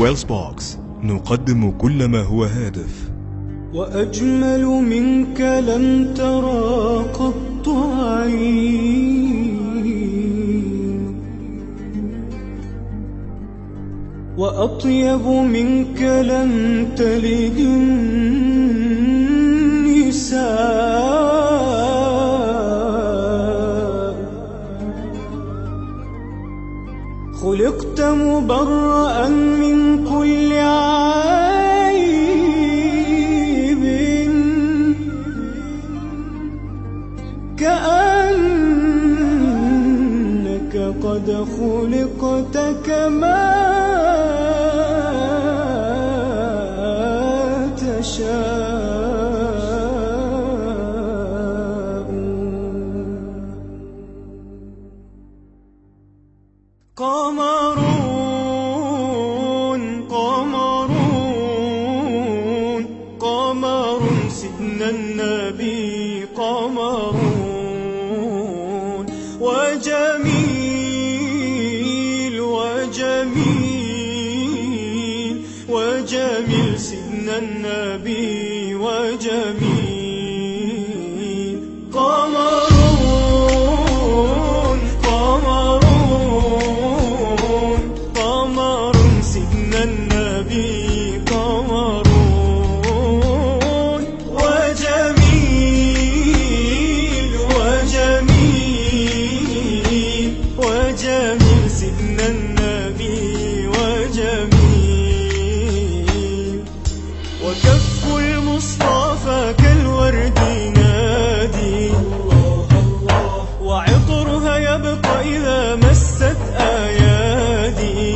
ويلز بوكس نقدم كل ما هو هادف. وأجمل منك لم ترى قط عين، وأطيب منك لم تلد النساء. خلقت مبرأ من كل عيب، كأنك قد خلقت كما تشاء. قمرون قمرون قمر سيدنا النبي، قمرون وجميل وجميل وجميل سيدنا النبي وجميل. قمرون قمرون قمر سيدنا النبي، قمرون وجميل وجميل وجميل سيدنا النبي وجميل. وكف المصطفى كالورد ينادي، وعطرها يبقى إذا مست أيادي.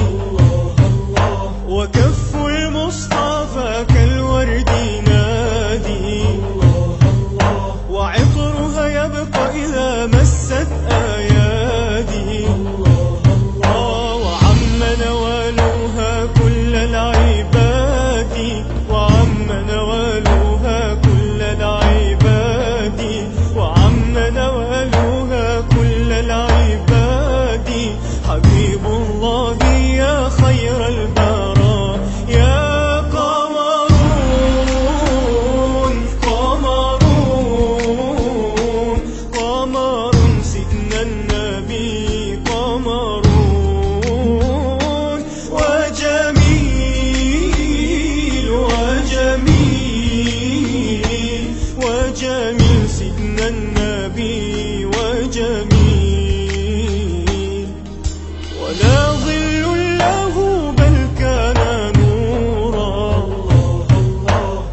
وكف المصطفى كالورد ينادي، وعطرها يبقى إذا مست أيادي. وعم نوالها كل العباد، وعم نوالها كل العباد، وعم نوالها كل العباد. حبيب الله يا خير البراء يا قمرون قمرون قمر سيدنا النبي، قمرون وجميل وجميل وجميل سيدنا النبي وجميل. ولا ظل له بل كان نورا،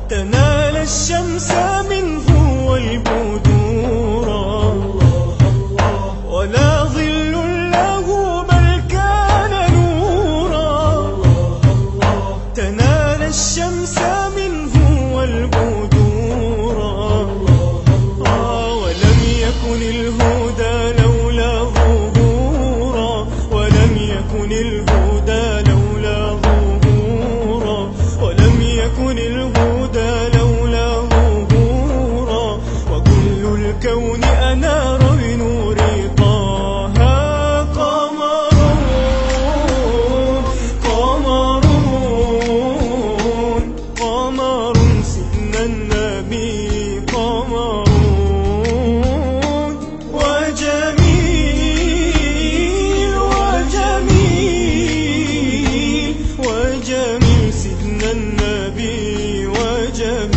تنال الشمس منه والبدورا. ولا ظل له بل كان نورا، تنال الشمس منه والبدورا. ولم يكن الهدى لولا ظهورا، ولم يكن الهدى لولا ظهورا، ولم يكن الهدى لولا ظهورا. وكل الكون أنار بنور طه. قمرون قمرون قمر سيدنا النبي، قمرون وجميل وجميل وجميل سيدنا النبي وجميل.